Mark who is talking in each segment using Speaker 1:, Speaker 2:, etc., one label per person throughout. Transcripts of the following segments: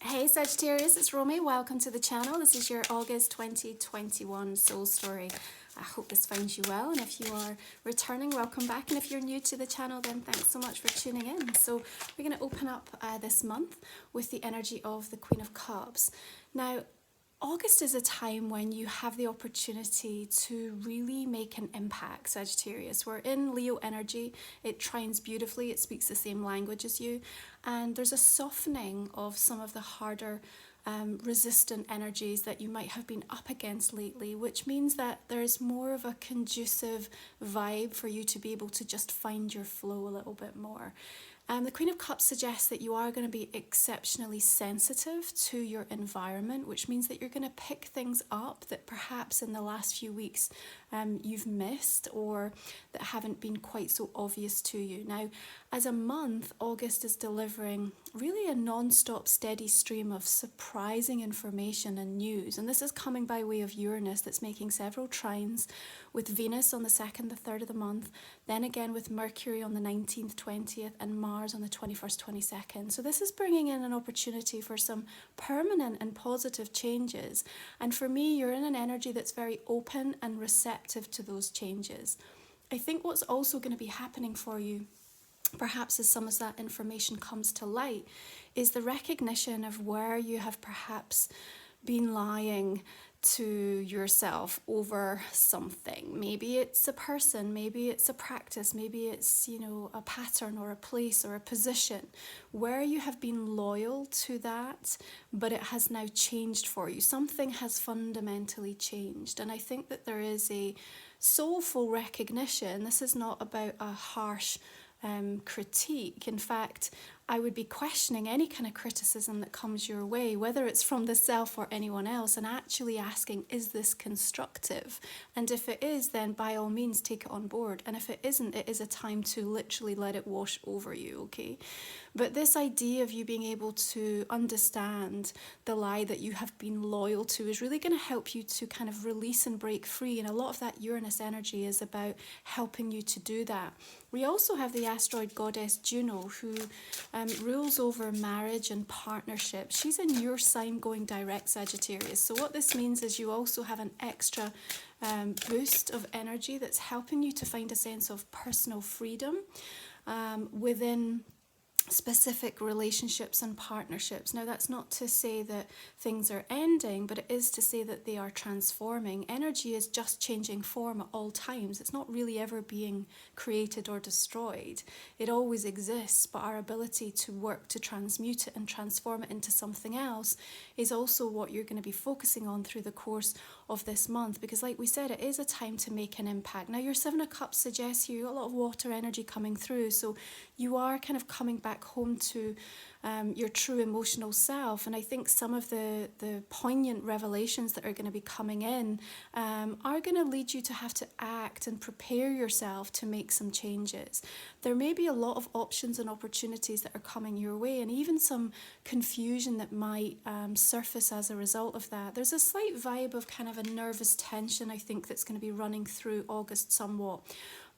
Speaker 1: Hey Sagittarius, it's Romy. Welcome to the channel. This is your August 2021 soul story. I hope this finds you well, and if you are returning, welcome back. And if you're new to the channel, then thanks so much for tuning in. So we're going to open up this month with the energy of the Queen of Cups. Now, August is a time when you have the opportunity to really make an impact, Sagittarius. We're in Leo energy. It trines beautifully. It speaks the same language as you. And there's a softening of some of the harder resistant energies that you might have been up against lately, which means that there's more of a conducive vibe for you to be able to just find your flow a little bit more. The Queen of Cups suggests that you are going to be exceptionally sensitive to your environment, which means that you're going to pick things up that perhaps in the last few weeks you've missed or that haven't been quite so obvious to you. Now, as a month, August is delivering really a non-stop steady stream of surprising information and news. And this is coming by way of Uranus that's making several trines with Venus on the 2nd, the 3rd of the month, then again with Mercury on the 19th, 20th, and Mars on the 21st, 22nd. So this is bringing in an opportunity for some permanent and positive changes. And for me, you're in an energy that's very open and receptive to those changes. I think what's also going to be happening for you, perhaps as some of that information comes to light, is the recognition of where you have perhaps been lying to yourself over something. Maybe it's a person, maybe it's a practice, maybe it's, a pattern or a place or a position where you have been loyal to that, but it has now changed for you. Something has fundamentally changed. And I think that there is a soulful recognition. This is not about a harsh critique. In fact, I would be questioning any kind of criticism that comes your way, whether it's from the self or anyone else, and actually asking, is this constructive? And if it is, then by all means take it on board. And if it isn't, it is a time to literally let it wash over you, okay? But this idea of you being able to understand the lie that you have been loyal to is really going to help you to kind of release and break free. And a lot of that Uranus energy is about helping you to do that. We also have the asteroid goddess Juno, who rules over marriage and partnership. She's in your sign going direct, Sagittarius. So what this means is you also have an extra boost of energy that's helping you to find a sense of personal freedom within specific relationships and partnerships. Now, that's not to say that things are ending, but it is to say that they are transforming. Energy is just changing form at all times. It's not really ever being created or destroyed. It always exists, but our ability to work to transmute it and transform it into something else is also what you're going to be focusing on through the course of this month, because like we said, it is a time to make an impact. Now, your Seven of Cups suggests you a lot of water energy coming through, so you are kind of coming back home to your true emotional self. And I think some of the poignant revelations that are going to be coming in are going to lead you to have to act and prepare yourself to make some changes. There may be a lot of options and opportunities that are coming your way, and even some confusion that might surface as a result of that. There's a slight vibe of kind of a nervous tension, I think, that's going to be running through August somewhat.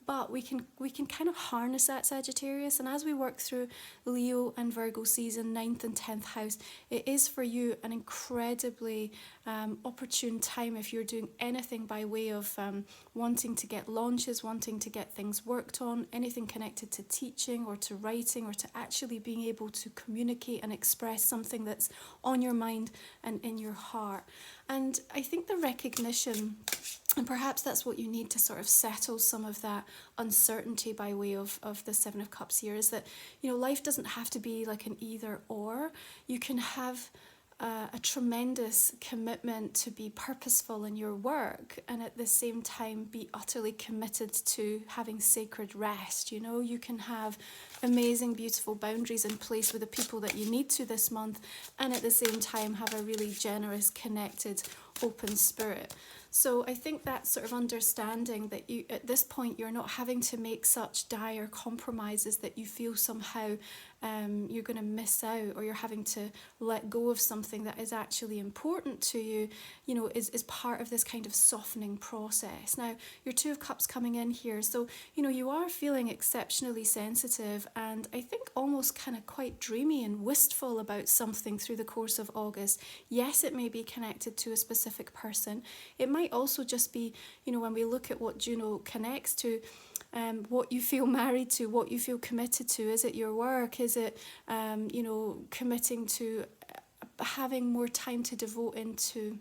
Speaker 1: But we can kind of harness that, Sagittarius, and as we work through Leo and Virgo season, 9th and 10th house, it is for you an incredibly opportune time if you're doing anything by way of wanting to get launches, wanting to get things worked on, anything connected to teaching or to writing or to actually being able to communicate and express something that's on your mind and in your heart. And I think the recognition, and perhaps that's what you need to sort of settle some of that uncertainty by way of the Seven of Cups here, is that, life doesn't have to be like an either or. You can have a tremendous commitment to be purposeful in your work and at the same time be utterly committed to having sacred rest. You can have amazing, beautiful boundaries in place with the people that you need to this month, and at the same time have a really generous, connected, open spirit. So I think that sort of understanding that you, at this point, you're not having to make such dire compromises that you feel somehow you're going to miss out, or you're having to let go of something that is actually important to you, you know, is part of this kind of softening process. Now, your Two of Cups coming in here, so, you know, you are feeling exceptionally sensitive, and I think almost kind of quite dreamy and wistful about something through the course of August. Yes, it may be connected to a specific person. It might also just be, you know, when we look at what Juno connects to, what you feel married to, what you feel committed to. Is it your work? Is it, you know, committing to having more time to devote into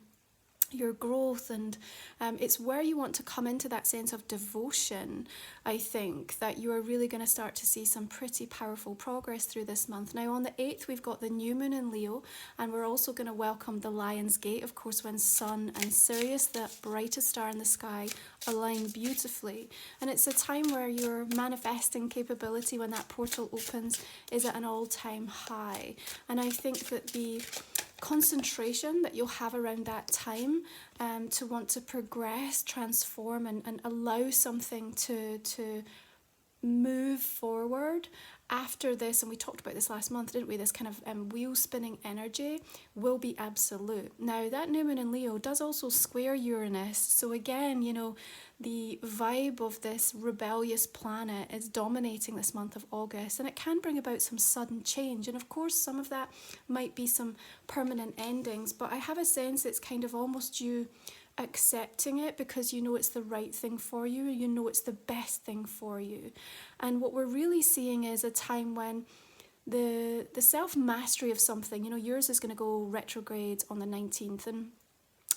Speaker 1: your growth? And it's where you want to come into that sense of devotion. I think that you are really going to start to see some pretty powerful progress through this month. Now, on the 8th, we've got the new moon in Leo, and we're also going to welcome the Lion's Gate, of course, when Sun and Sirius, the brightest star in the sky, align beautifully. And it's a time where your manifesting capability, when that portal opens, is at an all-time high. And I think that the concentration that you'll have around that time to want to progress, transform, and allow something to move forward after this, and we talked about this last month, didn't we, this kind of wheel spinning energy will be absolute. Now, that new moon in Leo does also square Uranus, so again, you know, the vibe of this rebellious planet is dominating this month of August, and it can bring about some sudden change. And of course, some of that might be some permanent endings, but I have a sense it's kind of almost you accepting it because you know it's the right thing for you, you know it's the best thing for you. And what we're really seeing is a time when the self-mastery of something, you know, yours is going to go retrograde on the 19th, and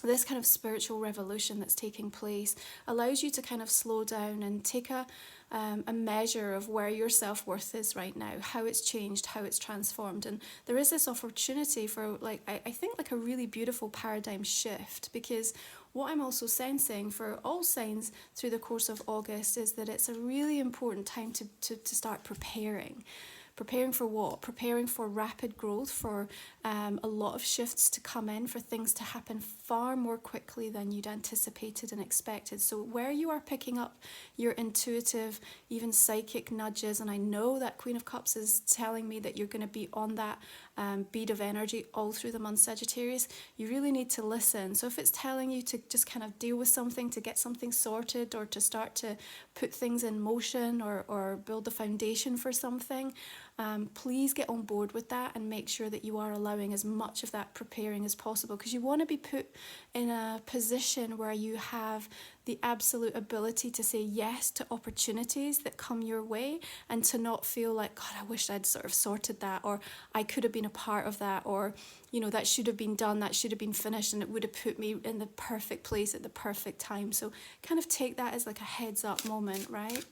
Speaker 1: this kind of spiritual revolution that's taking place allows you to kind of slow down and take a measure of where your self-worth is right now, how it's changed, how it's transformed. And there is this opportunity for, like, I think like a really beautiful paradigm shift, because what I'm also sensing for all signs through the course of August is that it's a really important time to start preparing. Preparing for what? Preparing for rapid growth, for a lot of shifts to come in, for things to happen far more quickly than you'd anticipated and expected. So where you are picking up your intuitive, even psychic nudges, and I know that Queen of Cups is telling me that you're going to be on that bead of energy all through the month, Sagittarius, you really need to listen. So if it's telling you to just kind of deal with something, to get something sorted, or to start to put things in motion, or build the foundation for something, please get on board with that and make sure that you are allowing as much of that preparing as possible, because you want to be put in a position where you have the absolute ability to say yes to opportunities that come your way, and to not feel like, God, I wish I'd sort of sorted that, or I could have been a part of that, or, you know, that should have been done, that should have been finished, and it would have put me in the perfect place at the perfect time. So kind of take that as like a heads up moment, right?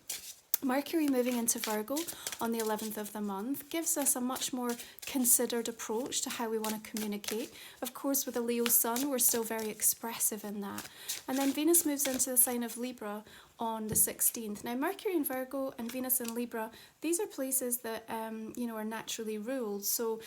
Speaker 1: Mercury moving into Virgo on the 11th of the month gives us a much more considered approach to how we want to communicate. Of course, with a Leo sun, we're still very expressive in that. And then Venus moves into the sign of Libra on the 16th. Now, Mercury in Virgo and Venus in Libra, these are places that, you know, are naturally ruled. So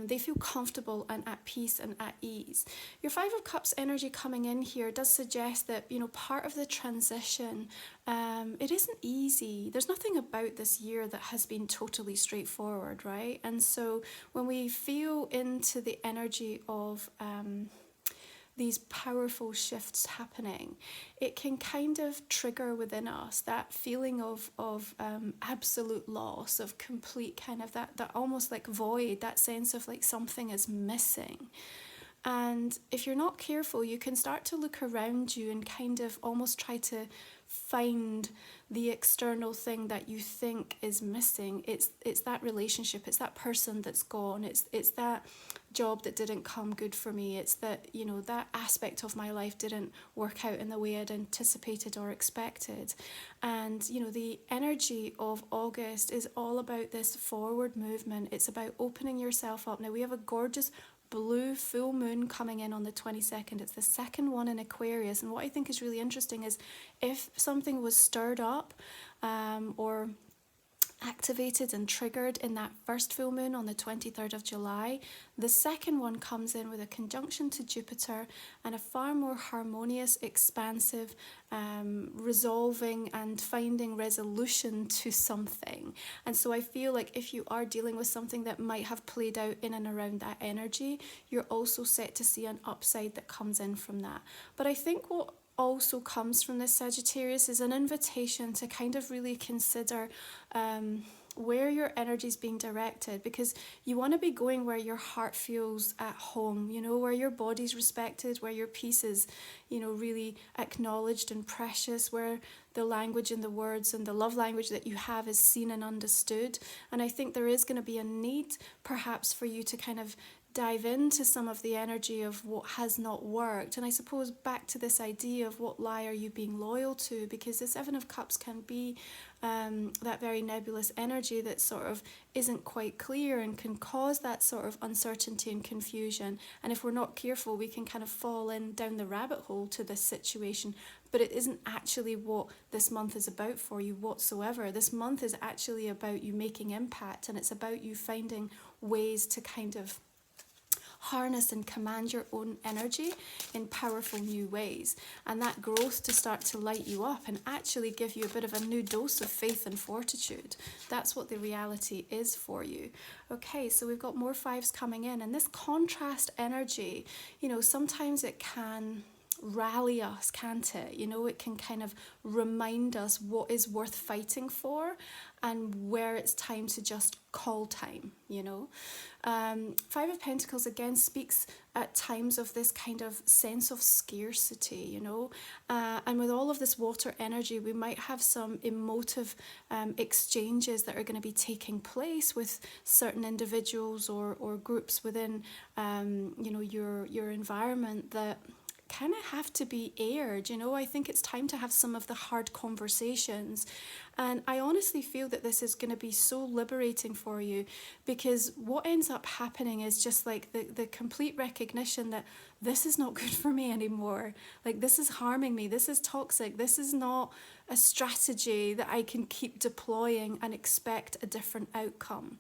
Speaker 1: they feel comfortable and at peace and at ease. Your Five of Cups energy coming in here does suggest that, you know, part of the transition, it isn't easy. There's nothing about this year that has been totally straightforward, right? And so when we feel into the energy of these powerful shifts happening, it can kind of trigger within us that feeling of absolute loss, of complete kind of that almost like void, that sense of like something is missing. And if you're not careful, you can start to look around you and kind of almost try to find the external thing that you think is missing. It's that relationship, it's that person that's gone, it's that job that didn't come good for me, it's that, you know, that aspect of my life didn't work out in the way I'd anticipated or expected. And, you know, the energy of August is all about this forward movement. It's about opening yourself up. Now, we have a gorgeous blue full moon coming in on the 22nd. It's the second one in Aquarius, and what I think is really interesting is if something was stirred up or activated and triggered in that first full moon on the 23rd of July. The second one comes in with a conjunction to Jupiter and a far more harmonious, expansive, resolving and finding resolution to something. And so I feel like if you are dealing with something that might have played out in and around that energy, you're also set to see an upside that comes in from that. But I think what also comes from this Sagittarius is an invitation to kind of really consider where your energy is being directed, because you want to be going where your heart feels at home, you know, where your body's respected, where your peace is, you know, really acknowledged and precious, where the language and the words and the love language that you have is seen and understood. And I think there is going to be a need perhaps for you to kind of dive into some of the energy of what has not worked. And I suppose back to this idea of what lie are you being loyal to, because the Seven of Cups can be that very nebulous energy that sort of isn't quite clear and can cause that sort of uncertainty and confusion. And if we're not careful, we can kind of fall in down the rabbit hole to this situation. But it isn't actually what this month is about for you whatsoever. This month is actually about you making impact, and it's about you finding ways to kind of harness and command your own energy in powerful new ways, and that growth to start to light you up and actually give you a bit of a new dose of faith and fortitude. That's what the reality is for you. Okay, so we've got more fives coming in, and this contrast energy, you know, sometimes it can rally us, can't it? You know, it can kind of remind us what is worth fighting for and where it's time to just call time, you know. Five of Pentacles again speaks at times of this kind of sense of scarcity, you know, and with all of this water energy, we might have some emotive exchanges that are going to be taking place with certain individuals or groups within, you know, your environment that kind of have to be aired. You know, I think it's time to have some of the hard conversations, and I honestly feel that this is going to be so liberating for you, because what ends up happening is just like the complete recognition that this is not good for me anymore. Like, this is harming me, this is toxic, this is not a strategy that I can keep deploying and expect a different outcome.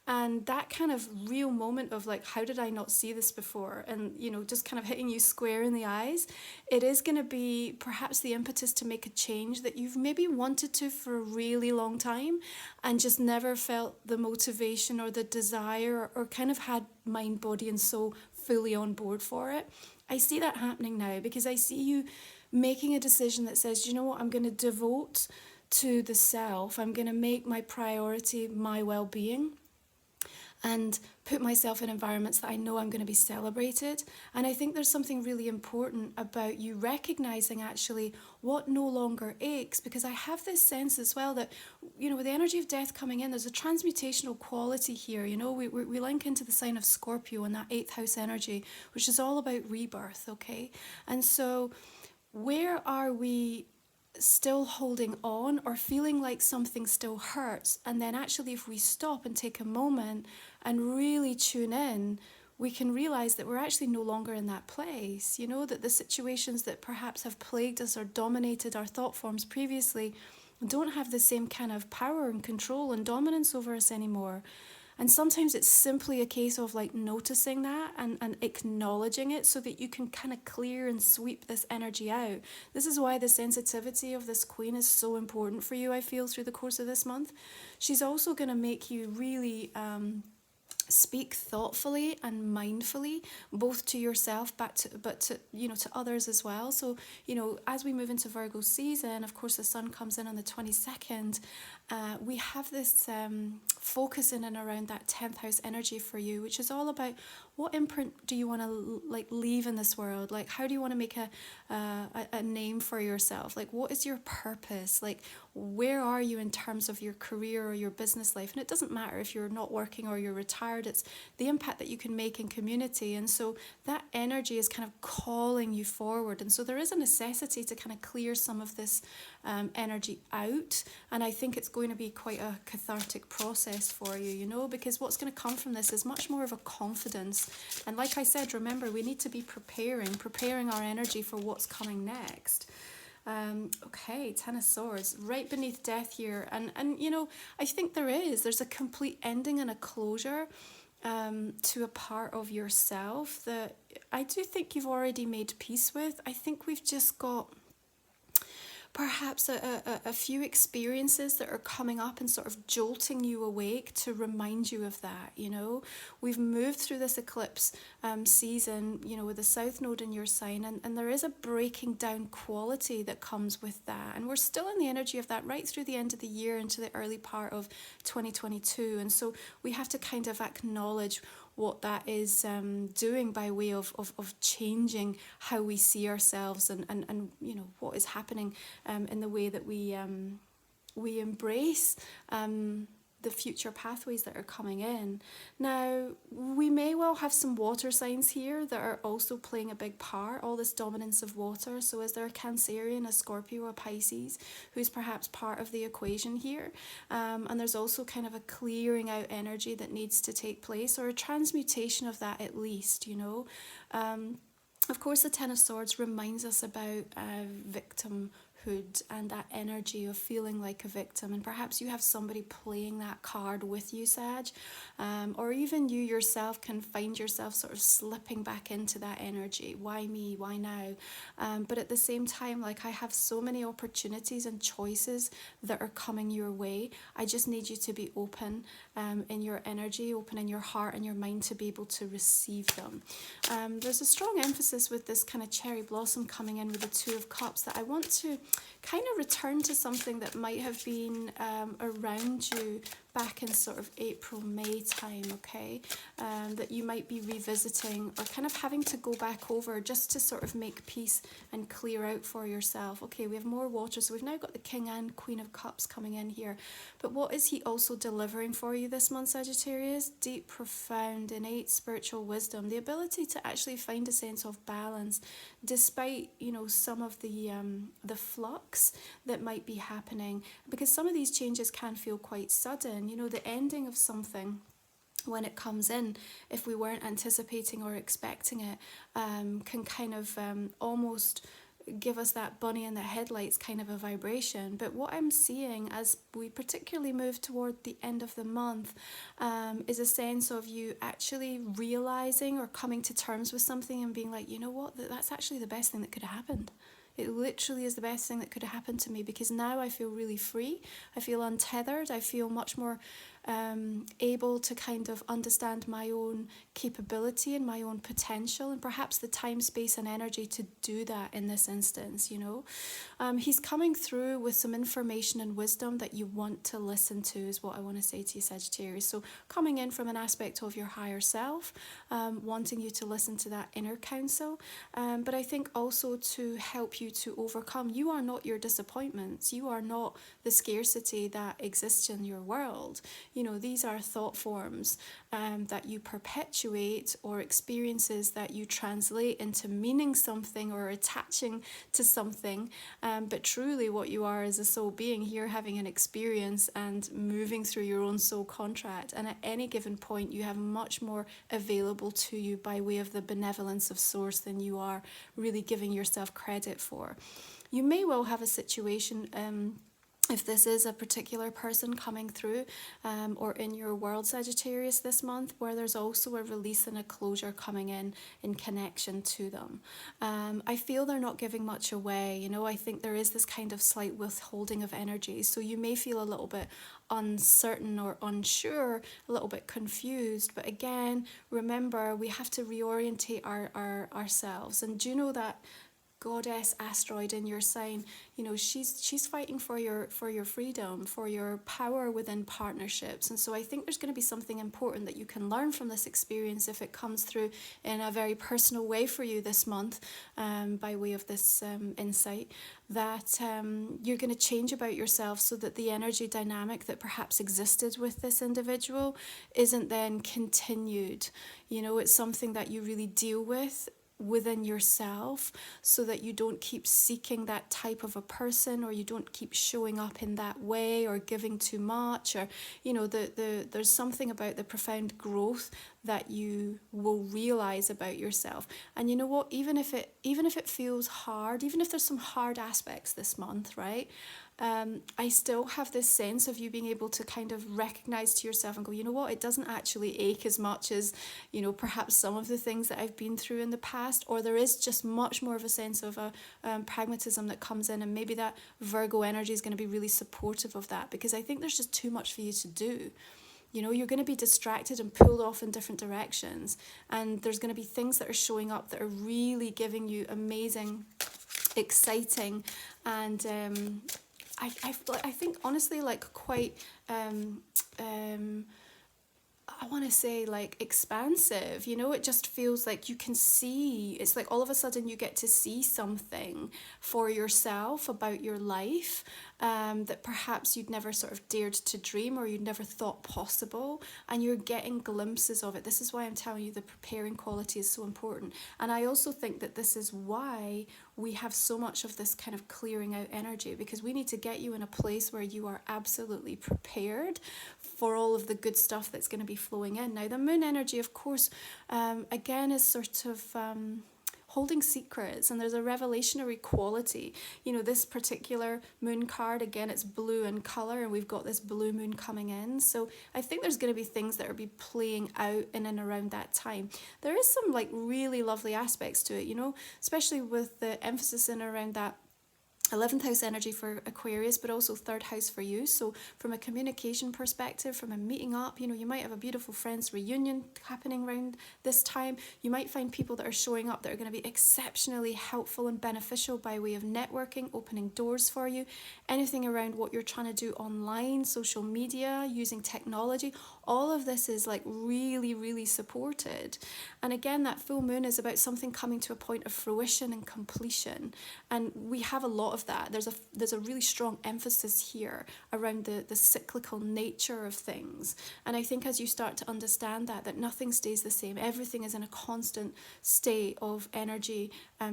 Speaker 1: And that kind of real moment of like, how did I not see this before? And, you know, just kind of hitting you square in the eyes. It is going to be perhaps the impetus to make a change that you've maybe wanted to for a really long time and just never felt the motivation or the desire or kind of had mind, body and soul fully on board for it. I see that happening now, because I see you making a decision that says, you know what, I'm going to devote to the self. I'm going to make my priority my well-being and put myself in environments that I know I'm going to be celebrated. And I think there's something really important about you recognizing actually what no longer aches, because I have this sense as well that, you know, with the energy of death coming in, there's a transmutational quality here. You know, we link into the sign of Scorpio and that 8th house energy, which is all about rebirth, okay? And so where are we still holding on or feeling like something still hurts? And then actually, if we stop and take a moment and really tune in, we can realize that we're actually no longer in that place. You know, that the situations that perhaps have plagued us or dominated our thought forms previously don't have the same kind of power and control and dominance over us anymore. And sometimes it's simply a case of like noticing that and acknowledging it so that you can kind of clear and sweep this energy out. This is why the sensitivity of this queen is so important for you, I feel, through the course of this month. She's also going to make you really speak thoughtfully and mindfully, both to yourself but to you know, to others as well. So, you know, as we move into Virgo season, of course the sun comes in on the 22nd. We have this focus in and around that 10th house energy for you, which is all about what imprint do you want to like leave in this world? Like, how do you want to make a name for yourself? Like, what is your purpose? Like, where are you in terms of your career or your business life? And it doesn't matter if you're not working or you're retired, it's the impact that you can make in community. And so that energy is kind of calling you forward. And so there is a necessity to kind of clear some of this energy out. And I think it's going to be quite a cathartic process for you, you know, because what's going to come from this is much more of a confidence. And like I said, remember, we need to be preparing our energy for what's coming next. Okay, Ten of Swords, right beneath death here. And you know, I think there's a complete ending and a closure to a part of yourself that I do think you've already made peace with. I think we've just got perhaps a few experiences that are coming up and sort of jolting you awake to remind you of that. You know, we've moved through this eclipse season, you know, with the south node in your sign, and there is a breaking down quality that comes with that, and we're still in the energy of that right through the end of the year into the early part of 2022. And so we have to kind of acknowledge what that is doing by way of changing how we see ourselves, and you know, what is happening in the way that we embrace the future pathways that are coming in. Now, we may well have some water signs here that are also playing a big part, all this dominance of water. So is there a Cancerian, a Scorpio, a Pisces who's perhaps part of the equation here? And there's also kind of a clearing out energy that needs to take place, or a transmutation of that at least, you know. Of course, the Ten of Swords reminds us about victimhood and that energy of feeling like a victim, and perhaps you have somebody playing that card with you, Sag, or even you yourself can find yourself sort of slipping back into that energy. Why me? Why now? But at the same time, like, I have so many opportunities and choices that are coming your way. I just need you to be open in your energy, open in your heart and your mind to be able to receive them. There's a strong emphasis with this kind of cherry blossom coming in with the Two of Cups that I want to kind of return to something that might have been around you back in sort of April, May time, okay? That you might be revisiting or kind of having to go back over just to sort of make peace and clear out for yourself. Okay, we have more water, so we've now got the King and Queen of Cups coming in here. But what is he also delivering for you this month, Sagittarius? Deep, profound, innate spiritual wisdom, the ability to actually find a sense of balance despite, you know, some of the flux that might be happening, because some of these changes can feel quite sudden. You know, the ending of something, when it comes in, if we weren't anticipating or expecting it, can kind of almost give us that bunny in the headlights kind of a vibration. But what I'm seeing as we particularly move toward the end of the month is a sense of you actually realizing or coming to terms with something and being like, you know what, that's actually the best thing that could have happened. It literally is the best thing that could have happened to me, because now I feel really free. I feel untethered. I feel much more able to kind of understand my own capability and my own potential, and perhaps the time, space and energy to do that in this instance, you know. He's coming through with some information and wisdom that you want to listen to, is what I want to say to you, Sagittarius. So coming in from an aspect of your higher self, wanting you to listen to that inner counsel, but I think also to help you to overcome. You are not your disappointments. You are not the scarcity that exists in your world. You know, these are thought forms that you perpetuate, or experiences that you translate into meaning something or attaching to something. But truly what you are is a soul being here having an experience and moving through your own soul contract. And at any given point, you have much more available to you by way of the benevolence of Source than you are really giving yourself credit for. You may well have a situation, if this is a particular person coming through or in your world, Sagittarius, this month, where there's also a release and a closure coming in connection to them. I feel they're not giving much away. You know, I think there is this kind of slight withholding of energy. So you may feel a little bit uncertain or unsure, a little bit confused. But again, remember, we have to reorientate ourselves. And do you know that goddess asteroid in your sign, you know, she's fighting for your freedom, for your power within partnerships. And so I think there's going to be something important that you can learn from this experience if it comes through in a very personal way for you this month, by way of this insight, that you're going to change about yourself so that the energy dynamic that perhaps existed with this individual isn't then continued. You know, it's something that you really deal with within yourself, so that you don't keep seeking that type of a person, or you don't keep showing up in that way, or giving too much, or there's something about the profound growth that you will realize about yourself. And you know what, even if it feels hard, even if there's some hard aspects this month, right, I still have this sense of you being able to kind of recognize to yourself and go, you know what, it doesn't actually ache as much as, perhaps some of the things that I've been through in the past, or there is just much more of a sense of a pragmatism that comes in, and maybe that Virgo energy is going to be really supportive of that, because I think there's just too much for you to do. You're going to be distracted and pulled off in different directions, and there's going to be things that are showing up that are really giving you amazing, exciting, and I think honestly, like, quite I want to say, like, expansive. It just feels like you can see, it's like all of a sudden you get to see something for yourself about your life, that perhaps you'd never sort of dared to dream, or you'd never thought possible, and you're getting glimpses of it. This is why I'm telling you the preparing quality is so important. And I also think that this is why we have so much of this kind of clearing out energy, because we need to get you in a place where you are absolutely prepared for all of the good stuff that's going to be flowing in. Now, the moon energy, of course, again, is sort of holding secrets, and there's a revelationary quality. This particular moon card, again, it's blue in color, and we've got this blue moon coming in. So I think there's going to be things that are be playing out in and around that time. There is some, like, really lovely aspects to it, especially with the emphasis in around that 11th house energy for Aquarius, but also 3rd house for you. So from a communication perspective, from a meeting up, you might have a beautiful friends reunion happening around this time. You might find people that are showing up that are going to be exceptionally helpful and beneficial by way of networking, opening doors for you. Anything around what you're trying to do online, social media, using technology, all of this is, like, really, really supported. And again, that full moon is about something coming to a point of fruition and completion. And we have a lot of that. There's a really strong emphasis here around the cyclical nature of things. And I think as you start to understand that nothing stays the same, everything is in a constant state of energy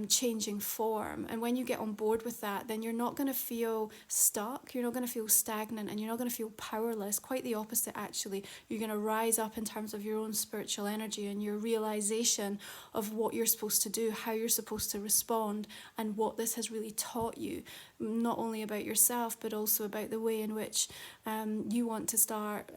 Speaker 1: changing form. And when you get on board with that, then you're not going to feel stuck, you're not going to feel stagnant, and you're not going to feel powerless. Quite the opposite, actually. You're going to rise up in terms of your own spiritual energy and your realization of what you're supposed to do, how you're supposed to respond, and what this has really taught you, not only about yourself, but also about the way in which you want to start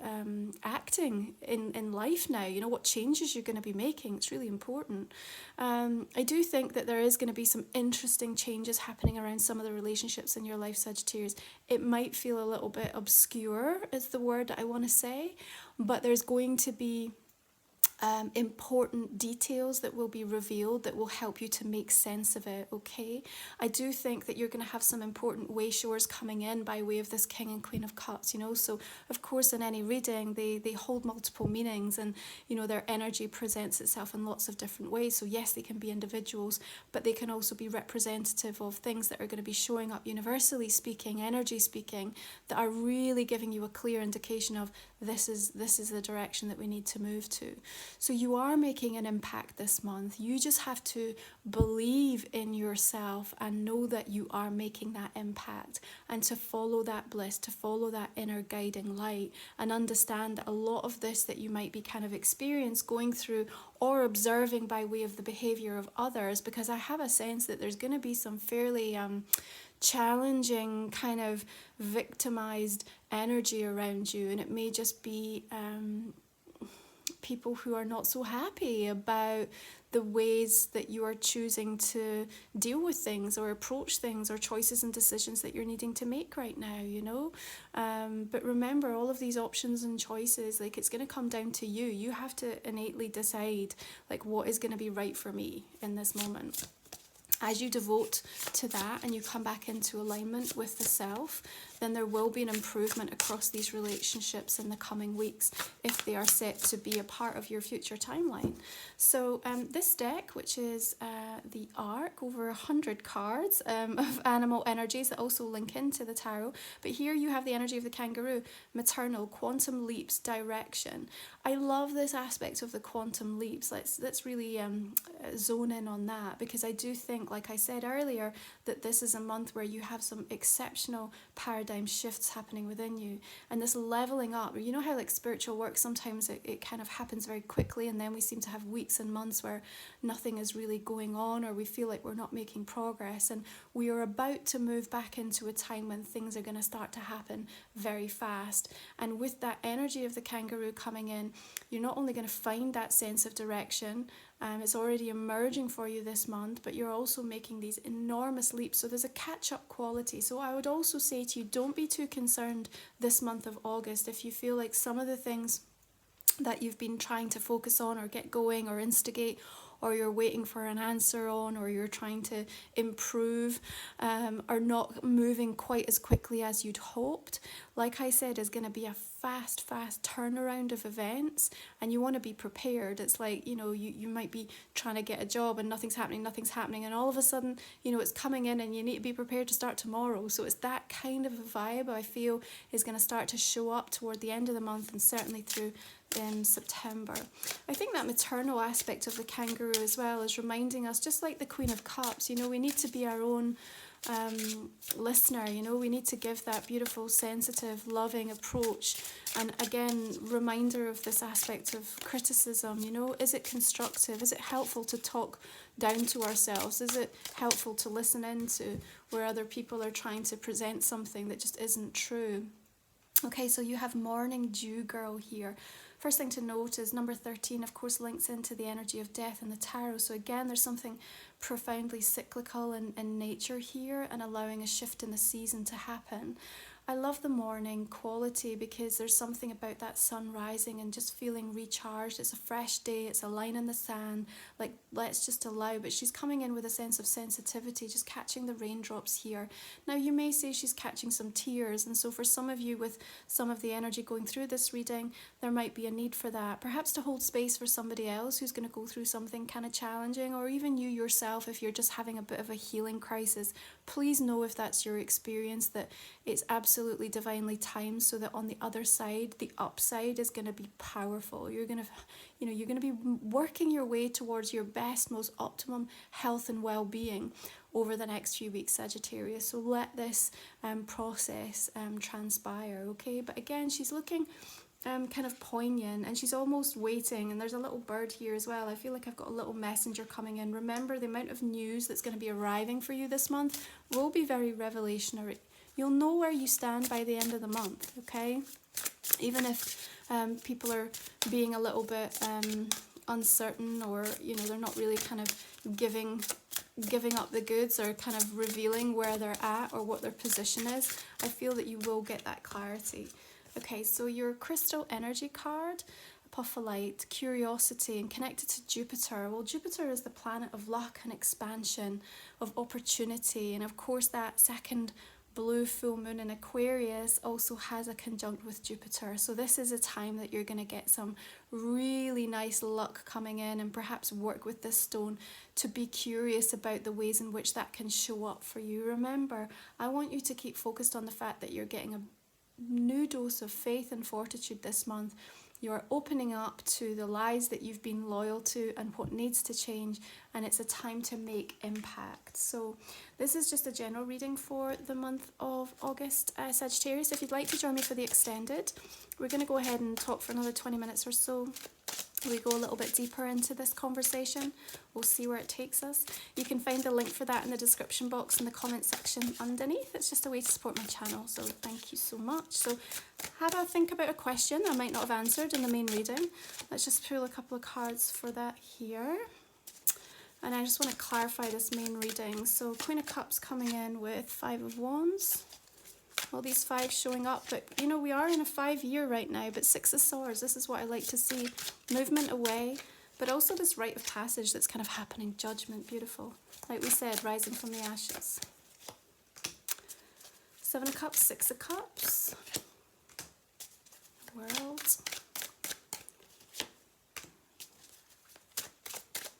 Speaker 1: acting in life now. What changes you're going to be making. It's really important. I do think that there is going to be some interesting changes happening around some of the relationships in your life, Sagittarius. It might feel a little bit obscure, is the word that I want to say, but there's going to be important details that will be revealed that will help you to make sense of it, okay? I do think that you're going to have some important way-showers coming in by way of this King and Queen of Cups, so of course in any reading they hold multiple meanings, and their energy presents itself in lots of different ways. So yes, they can be individuals, but they can also be representative of things that are going to be showing up universally speaking, energy speaking, that are really giving you a clear indication of this is the direction that we need to move to. So you are making an impact this month. You just have to believe in yourself and know that you are making that impact, and to follow that bliss, to follow that inner guiding light, and understand that a lot of this that you might be kind of experiencing, going through, or observing by way of the behavior of others, because I have a sense that there's going to be some fairly challenging kind of victimized energy around you, and it may just be people who are not so happy about the ways that you are choosing to deal with things or approach things, or choices and decisions that you're needing to make right now, but remember, all of these options and choices, like, it's going to come down to you. You have to innately decide, like, what is going to be right for me in this moment. As you devote to that and you come back into alignment with the self, then there will be an improvement across these relationships in the coming weeks if they are set to be a part of your future timeline. So this deck, which is the Ark, over 100 cards of animal energies that also link into the tarot. But here you have the energy of the kangaroo, maternal, quantum leaps, direction. I love this aspect of the quantum leaps. Let's really zone in on that, because I do think, like I said earlier, that this is a month where you have some exceptional paradigm shifts happening within you, and this leveling up. You know how like spiritual work, sometimes it kind of happens very quickly, and then we seem to have weeks and months where nothing is really going on, or we feel like we're not making progress, and we are about to move back into a time when things are going to start to happen very fast. And with that energy of the kangaroo coming in, you're not only going to find that sense of direction, it's already emerging for you this month, but you're also making these enormous leaps. So there's a catch-up quality. So I would also say to you, don't be too concerned this month of August if you feel like some of the things that you've been trying to focus on or get going or instigate, or you're waiting for an answer on, or you're trying to improve, are not moving quite as quickly as you'd hoped. Like I said, is going to be a fast turnaround of events, and you want to be prepared. It's like, you know, you might be trying to get a job and nothing's happening, and all of a sudden, you know, it's coming in and you need to be prepared to start tomorrow. So it's that kind of a vibe I feel is going to start to show up toward the end of the month, and certainly through September. I think that maternal aspect of the kangaroo as well is reminding us, just like the Queen of Cups, you know, we need to be our own listener, you know, we need to give that beautiful, sensitive, loving approach. And again, reminder of this aspect of criticism, you know, is it constructive? Is it helpful to talk down to ourselves? Is it helpful to listen into where other people are trying to present something that just isn't true? Okay, so you have Morning Dew Girl here. First thing to note is number 13, of course, links into the energy of death in the tarot. So again, there's something profoundly cyclical in nature here, and allowing a shift in the season to happen. I love the morning quality because there's something about that sun rising and just feeling recharged. It's a fresh day, it's a line in the sand, like let's just allow. But she's coming in with a sense of sensitivity, just catching the raindrops here. Now you may say she's catching some tears, and so for some of you with some of the energy going through this reading, there might be a need for that, perhaps to hold space for somebody else who's going to go through something kind of challenging, or even you yourself if you're just having a bit of a healing crisis. Please know, if that's your experience, that it's absolutely divinely timed, so that on the other side, the upside is going to be powerful. You're going to be working your way towards your best, most optimum health and well-being over the next few weeks, Sagittarius. So let this process transpire, okay? But again, she's looking kind of poignant, and she's almost waiting, and there's a little bird here as well. I feel like I've got a little messenger coming in. Remember, the amount of news that's going to be arriving for you this month will be very revelationary. You'll know where you stand by the end of the month, okay? Even if people are being a little bit uncertain, or you know, they're not really kind of giving up the goods, or kind of revealing where they're at or what their position is, I feel that you will get that clarity. Okay, so your crystal energy card, Apophyllite, curiosity, and connected to Jupiter. Well, Jupiter is the planet of luck and expansion, of opportunity, and of course that second blue full moon in Aquarius also has a conjunct with Jupiter. So this is a time that you're going to get some really nice luck coming in, and perhaps work with this stone to be curious about the ways in which that can show up for you. Remember, I want you to keep focused on the fact that you're getting a new dose of faith and fortitude this month. You're opening up to the lies that you've been loyal to and what needs to change, and it's a time to make impact. So this is just a general reading for the month of August, Sagittarius. If you'd like to join me for the extended, we're going to go ahead and talk for another 20 minutes or so. We go a little bit deeper into this conversation. We'll see where it takes us. You can find the link for that in the description box in the comment section underneath. It's just a way to support my channel, so thank you so much. So have a think about a question I might not have answered in the main reading. Let's just pull a couple of cards for that here. And I just want to clarify this main reading. So Queen of Cups coming in with Five of Wands. All these fives showing up, but you know, we are in a 5-year right now. But Six of Swords, this is what I like to see. Movement away, but also this rite of passage that's kind of happening. Judgment, beautiful. Like we said, rising from the ashes. Seven of Cups, Six of Cups, World.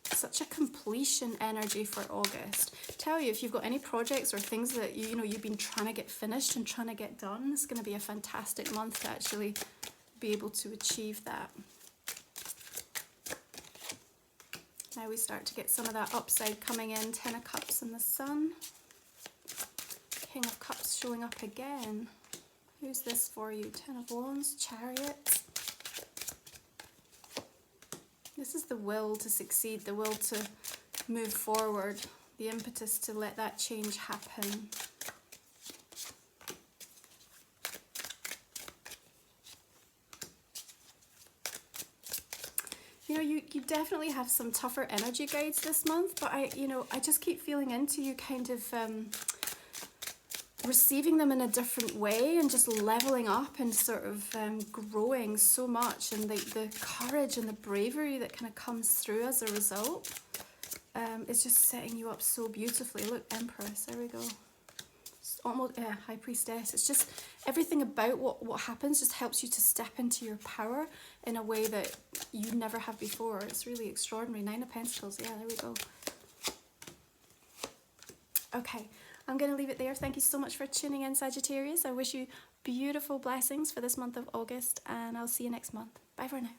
Speaker 1: Such a completion energy for August. Tell you, if you've got any projects or things that you've been trying to get finished and trying to get done, it's going to be a fantastic month to actually be able to achieve that. Now we start to get some of that upside coming in. Ten of Cups and the Sun. King of Cups showing up again. Who's this for you? Ten of Wands, Chariot. This is the will to succeed, the will to move forward, the impetus to let that change happen. You definitely have some tougher energy guides this month, but I just keep feeling into you kind of receiving them in a different way and just leveling up and sort of growing so much, and the courage and the bravery that kind of comes through as a result is just setting you up so beautifully. Look, Empress, there we go. It's almost, yeah, High Priestess. It's just everything about what happens just helps you to step into your power in a way that you never have before. It's really extraordinary. Nine of Pentacles, yeah, there we go. Okay, I'm going to leave it there. Thank you so much for tuning in, Sagittarius. I wish you beautiful blessings for this month of August, and I'll see you next month. Bye for now.